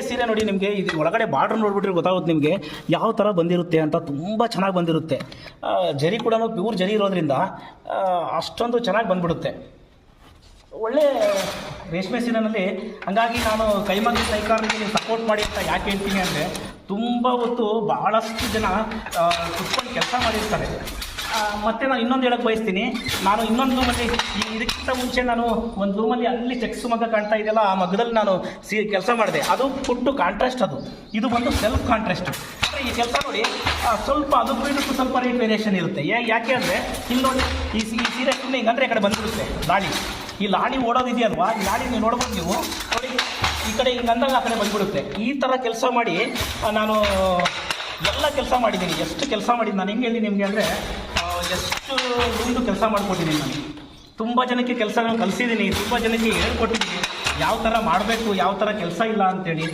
ಸೀರೆ ನೋಡಿ, ನಿಮಗೆ ಇದು ಒಳಗಡೆ ಬಾರ್ಡ್ರ್ ನೋಡ್ಬಿಟ್ರೆ ಗೊತ್ತಾಗುತ್ತೆ ನಿಮಗೆ ಯಾವ ಥರ ಬಂದಿರುತ್ತೆ ಅಂತ. ತುಂಬ ಚೆನ್ನಾಗಿ ಬಂದಿರುತ್ತೆ. ಜರಿ ಕೂಡ ಪ್ಯೂರ್ ಜರಿ ಇರೋದ್ರಿಂದ ಅಷ್ಟೊಂದು ಚೆನ್ನಾಗಿ ಬಂದ್ಬಿಡುತ್ತೆ. ಒಳ್ಳೆ ರೇಷ್ಮೆ ಸೀರೆನಲ್ಲಿ. ಹಂಗಾಗಿ ನಾನು ಕೈಮಗ್ಗ ಕೈಗಾರರಿಗೆ ಸಪೋರ್ಟ್ ಮಾಡಿ ಅಂತ ಯಾಕೆ ಹೇಳ್ತೀನಿ ಅಂದರೆ, ತುಂಬ ಹೊತ್ತು ಭಾಳಷ್ಟು ಜನ ಕುತ್ಕೊಂಡು ಕೆಲಸ ಮಾಡಿರ್ತಾರೆ. ಮತ್ತು ನಾನು ಇನ್ನೊಂದು ಹೇಳಕ್ಕೆ ಬಯಸ್ತೀನಿ, ನಾನು ಇನ್ನೊಂದು ರೂಮಲ್ಲಿ ಇದಕ್ಕಿಂತ ಮುಂಚೆ ನಾನು ಒಂದು ರೂಮಲ್ಲಿ ಅಲ್ಲಿ ಚೆಕ್ಸ್ ಮಗ್ಗ ಕಾಣ್ತಾ ಇದೆಯಲ್ಲ, ಆ ಮಗ್ಗದಲ್ಲಿ ನಾನು ಕೆಲಸ ಮಾಡಿದೆ. ಅದು ಫುಟ್ಟು ಕಾಂಟ್ರಾಸ್ಟ್, ಇದು ಬಂದು ಸೆಲ್ಫ್ ಕಾಂಟ್ರಾಸ್ಟ್. ಅಂದರೆ ಈ ಕೆಲಸ ನೋಡಿ ಸ್ವಲ್ಪ ಅದಕ್ಕೂ ಇದಕ್ಕೂ ಸ್ವಲ್ಪ ರೇಟ್ ವೇರಿಯೇಷನ್ ಇರುತ್ತೆ. ಯಾಕೆ ಅಂದರೆ ಇಲ್ಲಿ ನೋಡಿ, ಈ ಸೀರೆ ಸುಮ್ಮನೆ ಹಿಂಗಂದ್ರೆ ಈ ಕಡೆ ಬಂದಿರುತ್ತೆ ಲಾಡಿ. ಈ ಲಾಡಿ ಓಡೋದಿದೆಯಲ್ವಾ, ಈ ಲಾಡಿ ನೀವು ನೋಡ್ಬೋದು. ನೀವು ನೋಡಿ ಈ ಕಡೆ ಹಿಂಗಂದಾಗ ಆ ಕಡೆ ಬಂದ್ಬಿಡುತ್ತೆ. ಈ ಥರ ಕೆಲಸ ಮಾಡಿ ನಾನು ಎಲ್ಲ ಕೆಲಸ ಮಾಡಿದ್ದೀನಿ. ಎಷ್ಟು ಕೆಲಸ ಮಾಡಿದ್ದು ನಾನು ಹೆಂಗೆ ಹೇಳಿ ನಿಮಗೆ ಅಂದರೆ, ಎಷ್ಟು ರೂಮ್ದು ಕೆಲಸ ಮಾಡಿಕೊಟ್ಟಿದ್ದೀನಿ ನಾನು. ತುಂಬ ಜನಕ್ಕೆ ಕೆಲಸ ಕಲಿಸಿದ್ದೀನಿ, ತುಂಬ ಜನಕ್ಕೆ ಹೇಳ್ಕೊಟ್ಟಿದ್ದೀನಿ ಯಾವ ಥರ ಮಾಡಬೇಕು, ಯಾವ ಥರ ಕೆಲಸ ಇಲ್ಲ ಅಂತೇಳಿ.